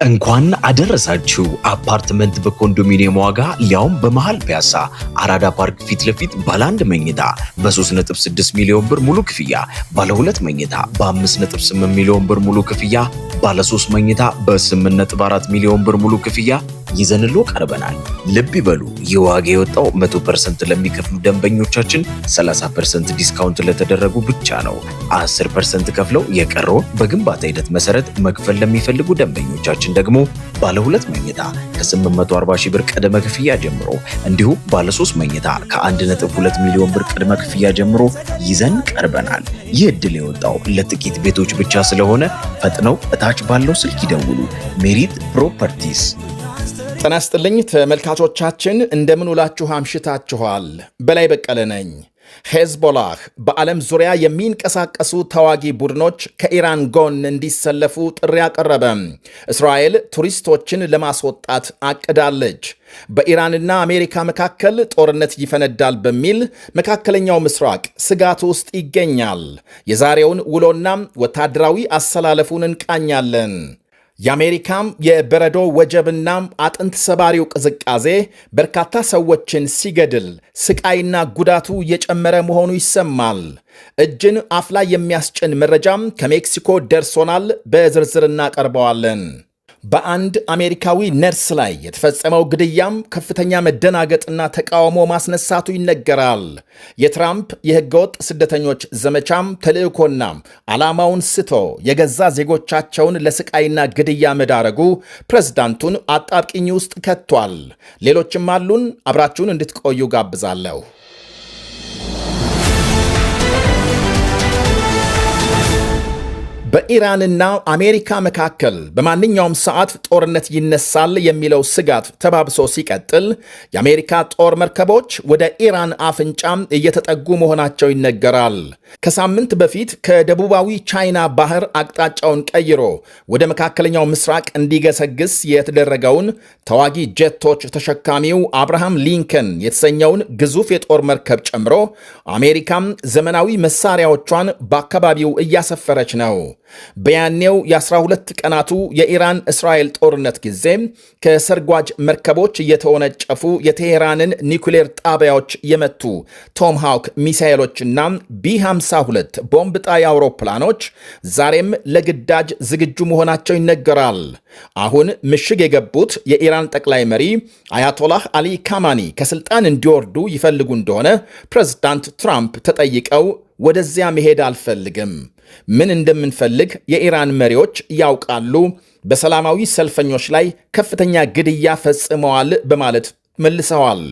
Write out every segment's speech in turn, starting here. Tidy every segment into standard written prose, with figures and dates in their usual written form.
እንኳን አደረሳችሁ። አፓርትመንት በኮንዶሚኒየም ዋጋ ሊያውም በመሃል ፒያሳ አራዳ ፓርክ ፊት ለፊት ባለ 1 መኝታ በ3.6 ሚሊዮን ብር ሙሉ ክፍያ፣ ባለ 2 መኝታ በ5.8 ሚሊዮን ብር ሙሉ ክፍያ፣ ባለ 3 መኝታ በ8.4 ሚሊዮን ብር ሙሉ ክፍያ ይዘንሎ ቀርበናል። ልብ ይበሉ፣ ይህ ዋጋ የወጣው 100% ለሚከፍሉ ደንበኞቻችን 30% ዲስካውንት ለተደረጉ ብቻ ነው። 10% ከፍለው የቀረውን በግንባታ ሂደት መሰረት መክፈል ለሚፈልጉ ደንበኞቻችን ደግሞ ባለ 2 መኝታ ከ840 ሺህ ብር ቅድመ ክፍያ ጀምሮ እንዲሁም ባለ 3 መኝታ ከ1.2 ሚሊዮን ብር ቅድመ ክፍያ ጀምሮ ይዘን ቀርበናል። ይህ ዕድል የወጣው ለጥቂት ቤቶች ብቻ ስለሆነ ፈጥነው እታች ባለው ስልክ ይደውሉ። ሜሪት ፕሮፐርቲስ። ጤና ይስጥልኝ ተመልካቾቻችን፣ እንደምን ውላችሁ አምሽታችኋል? በላይ በቀለ ነኝ። ሄዝቦላህ በዓለም ዙሪያ የሚንቀሳቀሱ ተዋጊ ቡድኖች ከኢራን ጎን እንዲሰለፉ ጥሪ አቀረበ። እስራኤል ቱሪስቶችን ለማስወጣት አቅዳለች። በኢራንና አሜሪካ መካከል ጦርነት ይፈነዳል በሚል መካከለኛው ምስራቅ ስጋት ውስጥ ይገኛል። የዛሬውን ውሎና ወታደራዊ አሰላለፉን እንቃኛለን። የአሜሪካም የበረዶ ወጀብና አጥንት ሰባሪው ቅዝቃዜ በርካታ ሰዎችን ሲገድል ስቃይና ጉዳቱ እየጨመረ መሆኑ ይሰማል። እጅን አፍ ላይ የሚያስጭን መረጃም ከሜክሲኮ ደርሶናል። በዝርዝር እናቀርበዋለን። በአንድ አሜሪካዊ ነርስ ላይ የተፈጸመው ግድያም ከፍተኛ መደናገጥና ተቃውሞ ማስነሳቱ ይነገራል። የትራምፕ የህገወጥ ስደተኞች ዘመቻም ተልዕኮና ዓላማውን ስቶ የገዛ ዜጎቻቸውን ለስቃይና ግድያ መዳረጉ ፕሬዝዳንቱን አጣብቂኝ ውስጥ ከቷል። ሌሎችም አሉን። አብራችሁን እንድትቆዩ ጋብዛለሁ። በኢራንና አሜሪካ መካከል በማንኛውም ሰዓት ጦርነት ይነሳል የሚለው ስጋት ተባብሶ ሲቀጥል የአሜሪካ ጦር መርከቦች ወደ ኢራን አፍንጫም እየተጠጉ መሆናቸው ይነገራል። ከሳምንት በፊት ከደቡባዊ ቻይና ባህር አቅጣጫውን ቀይሮ ወደ መካከለኛው ምስራቅ እንዲገሰግስ የተደረገውን ተዋጊ ጀቶች ተሸካሚው አብርሃም ሊንከን የተሰኘውን ግዙፍ የጦር መርከብ ጨምሮ አሜሪካም ዘመናዊ መሳሪያዎቿን በአካባቢው እያሰፈረች ነው። በያኔው የ12 ቀናቱ የኢራን እስራኤል ጦርነት ጊዜ ከሰርጓጅ መርከቦች እየተወነጨፉ የቴሄራንን ኒኩሌር ጣቢያዎች የመቱ ቶምሃውክ ሚሳኤሎችና ቢ52 ቦምብ ጣይ አውሮፕላኖች ዛሬም ለግዳጅ ዝግጁ መሆናቸው ይነገራል። አሁን ምሽግ የገቡት የኢራን ጠቅላይ መሪ አያቶላህ አሊ ካማኒ ከስልጣን እንዲወርዱ ይፈልጉ እንደሆነ ፕሬዝዳንት ትራምፕ ተጠይቀው ወደዚያ መሄድ አልፈልግም፣ ምን እንደምንፈልግ የኢራን መሪዎች ያውቃሉ፣ በሰላማዊ ሰልፈኞች ላይ ከፍተኛ ግድያ ፈጽመዋል በማለት መልሰዋል።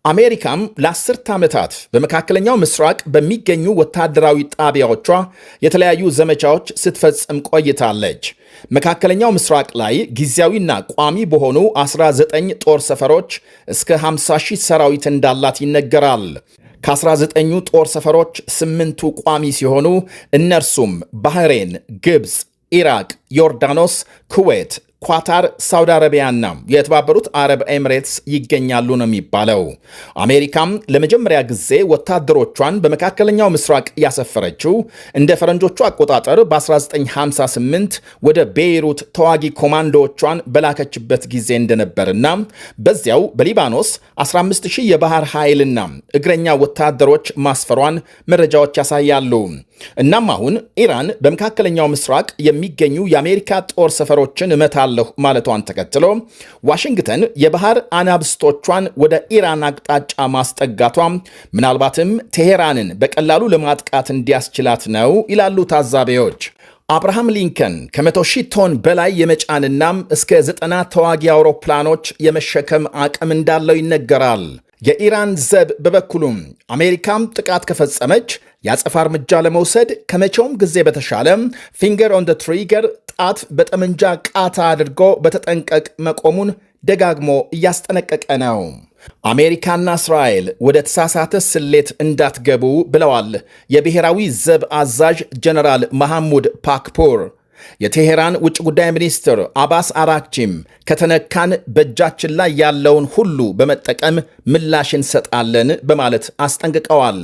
አሜሪካም ለ10 ዓመታት በመካከለኛው ምስራቅ በሚገኙ ወታደራዊ ጣቢያዎቿ የተለያዩ ዘመቻዎች ስትፈጽም ቆይታለች። መካከለኛው ምስራቅ ላይ ጊዜያዊና ቋሚ በሆኑ 19 ጦር ሰፈሮች እስከ 50 ሺህ ሰራዊት እንዳላት ይነገራል። ከ19ኙ ጦር ሰፈሮች 8ቱ ቋሚ ሲሆኑ እነርሱም ባህሬን፣ ግብፅ፣ ኢራቅ፣ ዮርዳኖስ፣ ኩዌት፣ ኳታር፣ ሳውዲ አረቢያና የተባበሩት አረብ ኤምሬትስ ይገኛሉ ነው የሚባለው። አሜሪካም ለመጀመሪያ ጊዜ ወታደሮቿን በመካከለኛው ምስራቅ ያሰፈረችው እንደ ፈረንጆቹ አቆጣጠር በ1958 ወደ ቤይሩት ተዋጊ ኮማንዶዎቿን በላከችበት ጊዜ እንደነበርና በዚያው በሊባኖስ 15000 የባህር ኃይልና እግረኛ ወታደሮች ማስፈሯን መረጃዎች ያሳያሉ። እናም አሁን ኢራን በመካከለኛው ምስራቅ የሚገኙ የአሜሪካ ጦር ሰፈሮችን እመታለሁ ማለቷን ተከትሎ ዋሽንግተን የባህር አናብስቶቿን ወደ ኢራን አቅጣጫ ማስጠጋቷ ምናልባትም ቴሄራንን በቀላሉ ለማጥቃት እንዲያስችላት ነው ይላሉ ታዛቢዎች። አብርሃም ሊንከን ከ100 ሺህ ቶን በላይ የመጫንና እስከ 90 ተዋጊ አውሮፕላኖች የመሸከም አቅም እንዳለው ይነገራል። የኢራን ዘብ በበኩሉም አሜሪካም ጥቃት ከፈጸመች የአጸፋ እርምጃ ለመውሰድ ከመቼውም ጊዜ በተሻለ ፊንገር ኦን ደ ትሪገር ጣት በጠመንጃ ቃታ አድርጎ በተጠንቀቅ መቆሙን ደጋግሞ እያስጠነቀቀ ነው። አሜሪካና እስራኤል ወደ ተሳሳተ ስሌት እንዳትገቡ ብለዋል የብሔራዊ ዘብ አዛዥ ጀነራል መሐሙድ ፓክፖር። የቴሄራን ውጭ ጉዳይ ሚኒስትር አባስ አራክቺም ከተነካን በእጃችን ላይ ያለውን ሁሉ በመጠቀም ምላሽ እንሰጣለን በማለት አስጠንቅቀዋል።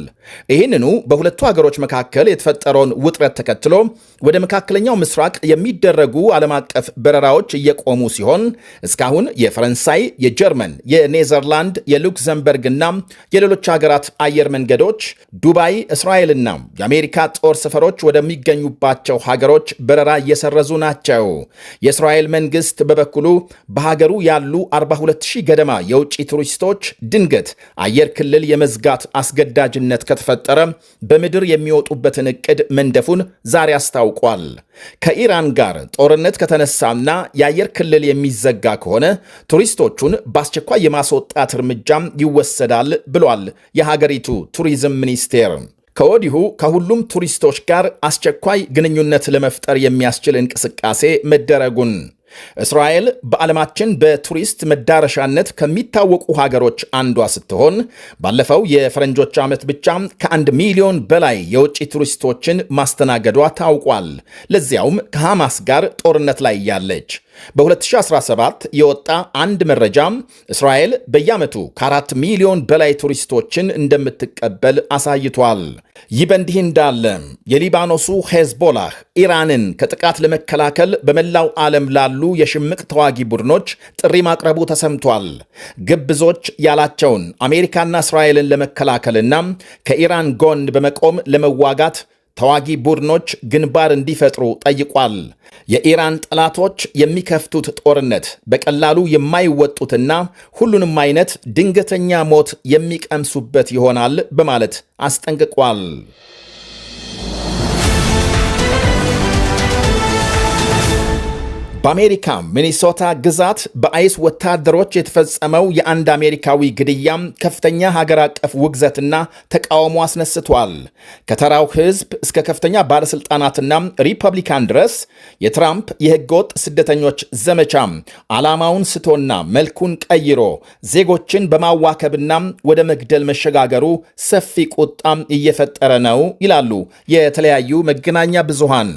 ይህንኑ በሁለቱ ሀገሮች መካከል የተፈጠረውን ውጥረት ተከትሎ ወደ መካከለኛው ምስራቅ የሚደረጉ ዓለም አቀፍ በረራዎች እየቆሙ ሲሆን እስካሁን የፈረንሳይ፣ የጀርመን፣ የኔዘርላንድ፣ የሉክዘምበርግና የሌሎች ሀገራት አየር መንገዶች ዱባይ፣ እስራኤልና የአሜሪካ ጦር ሰፈሮች ወደሚገኙባቸው ሀገሮች በረራ እየሰረዙ ናቸው። የእስራኤል መንግስት በበኩሉ በሀገሩ ያሉ 42000 ገደማ የውጭ ቱሪስቶች ድንገት አየር ክልል የመዝጋት አስገዳጅነት ከተፈጠረ በምድር የሚወጡበትን ዕቅድ መንደፉን ዛሬ አስታውቋል። ከኢራን ጋር ጦርነት ከተነሳና የአየር ክልል የሚዘጋ ከሆነ ቱሪስቶቹን በአስቸኳይ የማስወጣት እርምጃም ይወሰዳል ብሏል የሀገሪቱ ቱሪዝም ሚኒስቴር። ከወዲሁ ከሁሉም ቱሪስቶች ጋር አስቸኳይ ግንኙነት ለመፍጠር የሚያስችል እንቅስቃሴ መደረጉን እስራኤል በዓለማችን በቱሪስት መዳረሻነት ከሚታወቁ ሀገሮች አንዷ ስትሆን ባለፈው የፈረንጆች ዓመት ብቻ ከ1 ሚሊዮን በላይ የውጭ ቱሪስቶችን ማስተናገዷ ታውቋል። ለዚያውም ከሐማስ ጋር ጦርነት ላይ ያለች። በ2017 የወጣ አንድ መረጃ እስራኤል በየዓመቱ ከ4 ሚሊዮን በላይ ቱሪስቶችን እንደምትቀበል አሳይቷል። ይህ በእንዲህ እንዳለ የሊባኖሱ ሄዝቦላህ ኢራንን ከጥቃት ለመከላከል በመላው ዓለም ላሉ የሽምቅ ተዋጊ ቡድኖች ጥሪ ማቅረቡ ተሰምቷል። ግብዞች ያላቸውን አሜሪካና እስራኤልን ለመከላከልና ከኢራን ጎን በመቆም ለመዋጋት ተዋጊ ቡድኖች ግንባር እንዲፈጥሩ ጠይቋል። የኢራን ጠላቶች የሚከፍቱት ጦርነት በቀላሉ የማይወጡትና ሁሉንም አይነት ድንገተኛ ሞት የሚቀምሱበት ይሆናል በማለት አስጠንቅቋል። በአሜሪካ ሚኒሶታ ግዛት በአይስ ወታደሮች የተፈጸመው የአንድ አሜሪካዊ ግድያም ከፍተኛ ሀገር አቀፍ ውግዘትና ተቃውሞ አስነስቷል። ከተራው ሕዝብ እስከ ከፍተኛ ባለሥልጣናትና ሪፐብሊካን ድረስ የትራምፕ የሕገወጥ ስደተኞች ዘመቻም ዓላማውን ስቶና መልኩን ቀይሮ ዜጎችን በማዋከብና ወደ መግደል መሸጋገሩ ሰፊ ቁጣም እየፈጠረ ነው ይላሉ የተለያዩ መገናኛ ብዙሃን።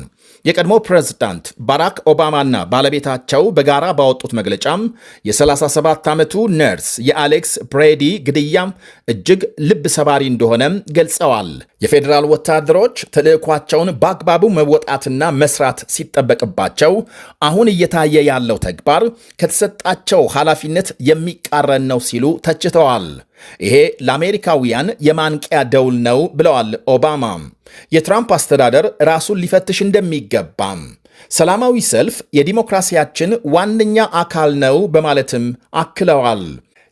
የቀድሞ ፕሬዝዳንት ባራክ ኦባማና ባለቤታቸው በጋራ ባወጡት መግለጫም የ37 ዓመቱ ነርስ የአሌክስ ብሬዲ ግድያ እጅግ ልብ ሰባሪ እንደሆነም ገልጸዋል። የፌዴራል ወታደሮች ተልዕኳቸውን በአግባቡ መወጣትና መስራት ሲጠበቅባቸው አሁን እየታየ ያለው ተግባር ከተሰጣቸው ኃላፊነት የሚቃረን ነው ሲሉ ተችተዋል። ይሄ ለአሜሪካውያን የማንቂያ ደውል ነው ብለዋል ኦባማ። የትራምፕ አስተዳደር ራሱን ሊፈትሽ እንደሚገባም፣ ሰላማዊ ሰልፍ የዲሞክራሲያችን ዋነኛ አካል ነው በማለትም አክለዋል።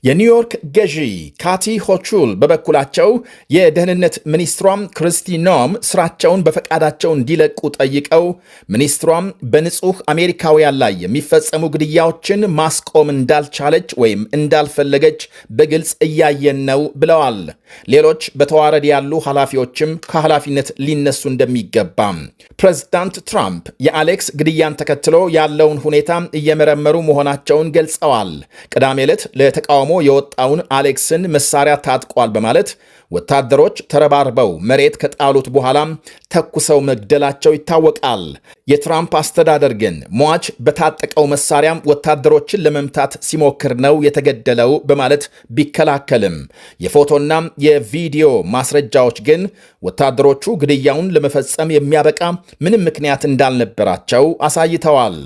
የኒውዮርክ ገዢ ካቲ ሆቹል በበኩላቸው የደህንነት ሚኒስትሯም ክሪስቲ ኖም ስራቸውን በፈቃዳቸው እንዲለቁ ጠይቀው ሚኒስትሯም በንጹህ አሜሪካውያን ላይ የሚፈጸሙ ግድያዎችን ማስቆም እንዳልቻለች ወይም እንዳልፈለገች በግልጽ እያየን ነው ብለዋል። ሌሎች በተዋረድ ያሉ ኃላፊዎችም ከኃላፊነት ሊነሱ እንደሚገባም ፕሬዝዳንት ትራምፕ የአሌክስ ግድያን ተከትሎ ያለውን ሁኔታ እየመረመሩ መሆናቸውን ገልጸዋል። ቅዳሜ ዕለት ለተቃውሞ የወጣውን አሌክስን መሳሪያ ታጥቋል በማለት ወታደሮች ተረባርበው መሬት ከጣሉት በኋላም ተኩሰው መግደላቸው ይታወቃል። የትራምፕ አስተዳደር ግን ሟች በታጠቀው መሳሪያም ወታደሮችን ለመምታት ሲሞክር ነው የተገደለው በማለት ቢከላከልም የፎቶና የቪዲዮ ማስረጃዎች ግን ወታደሮቹ ግድያውን ለመፈጸም የሚያበቃ ምንም ምክንያት እንዳልነበራቸው አሳይተዋል።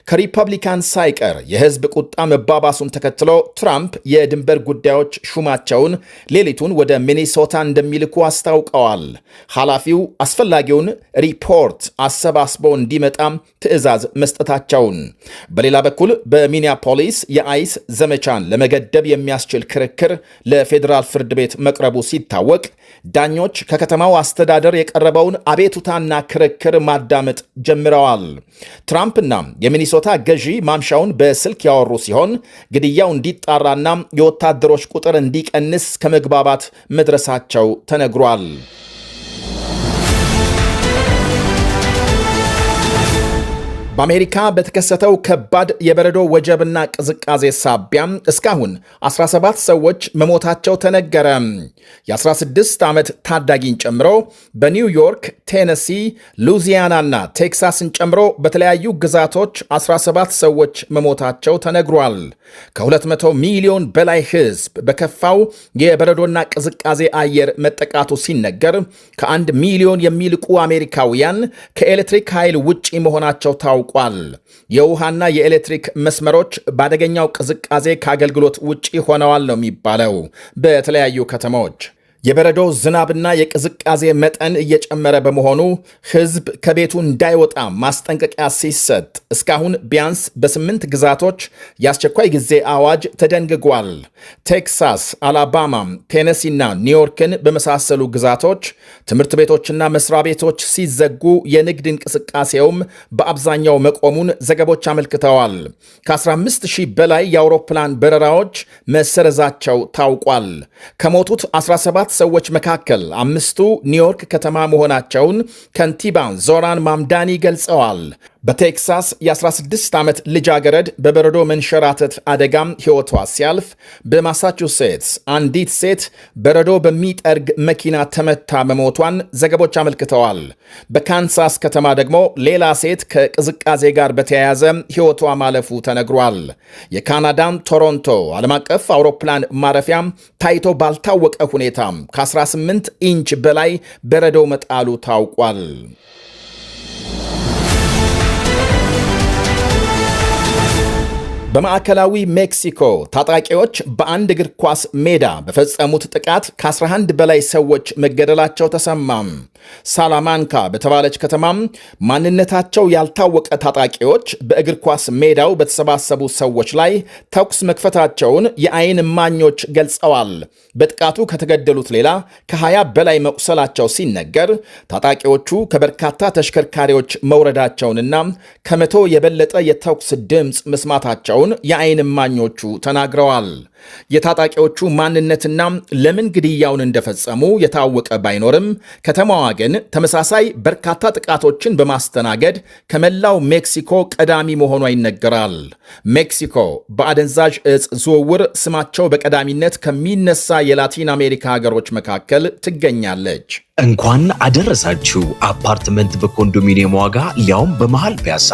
ከሪፐብሊካን ሳይቀር የሕዝብ ቁጣ መባባሱን ተከትሎ ትራምፕ የድንበር ጉዳዮች ሹማቸውን ሌሊቱን ወደ ሚኒሶታ እንደሚልኩ አስታውቀዋል። ኃላፊው አስፈላጊውን ሪፖርት አሰባስበው እንዲመጣም ትዕዛዝ መስጠታቸውን። በሌላ በኩል በሚኒያፖሊስ የአይስ ዘመቻን ለመገደብ የሚያስችል ክርክር ለፌዴራል ፍርድ ቤት መቅረቡ ሲታወቅ ዳኞች ከከተማው አስተዳደር የቀረበውን አቤቱታና ክርክር ማዳመጥ ጀምረዋል። ትራምፕና የሚኒሶታ ገዢ ማምሻውን በስልክ ያወሩ ሲሆን ግድያው እንዲጣራና የወታደሮች ቁጥር እንዲቀንስ ከመግባባት መድረሳቸው ተነግሯል። በአሜሪካ በተከሰተው ከባድ የበረዶ ወጀብና ቅዝቃዜ ሳቢያም እስካሁን 17 ሰዎች መሞታቸው ተነገረ። የ16 ዓመት ታዳጊን ጨምሮ በኒውዮርክ፣ ቴነሲ፣ ሉዚያናና ቴክሳስን ጨምሮ በተለያዩ ግዛቶች 17 ሰዎች መሞታቸው ተነግሯል። ከ200 ሚሊዮን በላይ ሕዝብ በከፋው የበረዶና ቅዝቃዜ አየር መጠቃቱ ሲነገር ከ1 ሚሊዮን የሚልቁ አሜሪካውያን ከኤሌክትሪክ ኃይል ውጪ መሆናቸው ታውቋል። የውሃና የኤሌክትሪክ መስመሮች በአደገኛው ቅዝቃዜ ከአገልግሎት ውጪ ሆነዋል ነው የሚባለው በተለያዩ ከተሞች። የበረዶ ዝናብና የቅዝቃዜ መጠን እየጨመረ በመሆኑ ሕዝብ ከቤቱ እንዳይወጣ ማስጠንቀቂያ ሲሰጥ እስካሁን ቢያንስ በ8 ግዛቶች የአስቸኳይ ጊዜ አዋጅ ተደንግጓል። ቴክሳስ፣ አላባማ፣ ቴነሲና ኒውዮርክን በመሳሰሉ ግዛቶች ትምህርት ቤቶችና መስሪያ ቤቶች ሲዘጉ የንግድ እንቅስቃሴውም በአብዛኛው መቆሙን ዘገቦች አመልክተዋል። ከ15,000 በላይ የአውሮፕላን በረራዎች መሰረዛቸው ታውቋል። ከሞቱት 17 ሰዎች መካከል 5ቱ ኒውዮርክ ከተማ መሆናቸውን ከንቲባ ዞራን ማምዳኒ ገልጸዋል። በቴክሳስ የ16 ዓመት ልጃገረድ በበረዶ መንሸራተት አደጋም ሕይወቷ ሲያልፍ፣ በማሳቹሴትስ አንዲት ሴት በረዶ በሚጠርግ መኪና ተመታ መሞቷን ዘገቦች አመልክተዋል። በካንሳስ ከተማ ደግሞ ሌላ ሴት ከቅዝቃዜ ጋር በተያያዘ ሕይወቷ ማለፉ ተነግሯል። የካናዳን ቶሮንቶ ዓለም አቀፍ አውሮፕላን ማረፊያም ታይቶ ባልታወቀ ሁኔታ ከ18 ኢንች በላይ በረዶ መጣሉ ታውቋል። በማዕከላዊ ሜክሲኮ ታጣቂዎች በአንድ እግር ኳስ ሜዳ በፈጸሙት ጥቃት ከ11 በላይ ሰዎች መገደላቸው ተሰማም። ሳላማንካ በተባለች ከተማም ማንነታቸው ያልታወቀ ታጣቂዎች በእግር ኳስ ሜዳው በተሰባሰቡ ሰዎች ላይ ተኩስ መክፈታቸውን የዓይን እማኞች ገልጸዋል። በጥቃቱ ከተገደሉት ሌላ ከ20 በላይ መቁሰላቸው ሲነገር ታጣቂዎቹ ከበርካታ ተሽከርካሪዎች መውረዳቸውንና ከ100 የበለጠ የተኩስ ድምፅ መስማታቸውን የዓይን እማኞቹ ተናግረዋል። የታጣቂዎቹ ማንነትና ለምን ግድያውን እንደፈጸሙ የታወቀ ባይኖርም ከተማዋ ግን ተመሳሳይ በርካታ ጥቃቶችን በማስተናገድ ከመላው ሜክሲኮ ቀዳሚ መሆኗ ይነገራል። ሜክሲኮ በአደንዛዥ ዕፅ ዝውውር ስማቸው በቀዳሚነት ከሚነሳ የላቲን አሜሪካ ሀገሮች መካከል ትገኛለች። እንኳን አደረሳችሁ። አፓርትመንት በኮንዶሚኒየም ዋጋ ሊያውም በመሃል ፒያሳ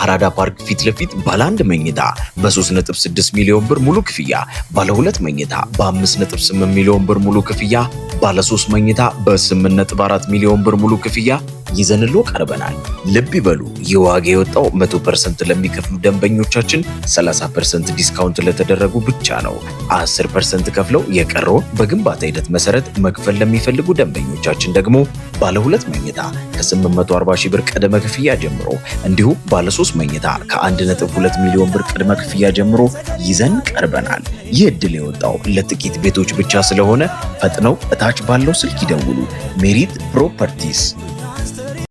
አራዳ ፓርክ ፊት ለፊት ባለ 1 መኝታ በ3.6 ሚሊዮን ብር ሙሉ ክፍያ፣ ባለ 2 መኝታ በ5.8 ሚሊዮን ብር ሙሉ ክፍያ፣ ባለ 3 መኝታ በ8.4 ሚሊዮን ብር ሙሉ ክፍያ ይዘንሎ ቀርበናል። ልብ ይበሉ፣ ይህ ዋጋ የወጣው 100% ለሚከፍሉ ደንበኞቻችን 30% ዲስካውንት ለተደረጉ ብቻ ነው። 10% ከፍለው የቀረውን በግንባታ ሂደት መሰረት መክፈል ለሚፈልጉ ደንበኞቻችን ደግሞ ባለ 2 መኝታ ከ840 ሺህ ብር ቅድመ ክፍያ ጀምሮ እንዲሁም ባለ 3 መኝታ ከ1.2 ሚሊዮን ብር ቅድመ ክፍያ ጀምሮ ይዘን ቀርበናል። ይህ ዕድል የወጣው ለጥቂት ቤቶች ብቻ ስለሆነ ፈጥነው እታች ባለው ስልክ ይደውሉ። ሜሪት ፕሮፐርቲስ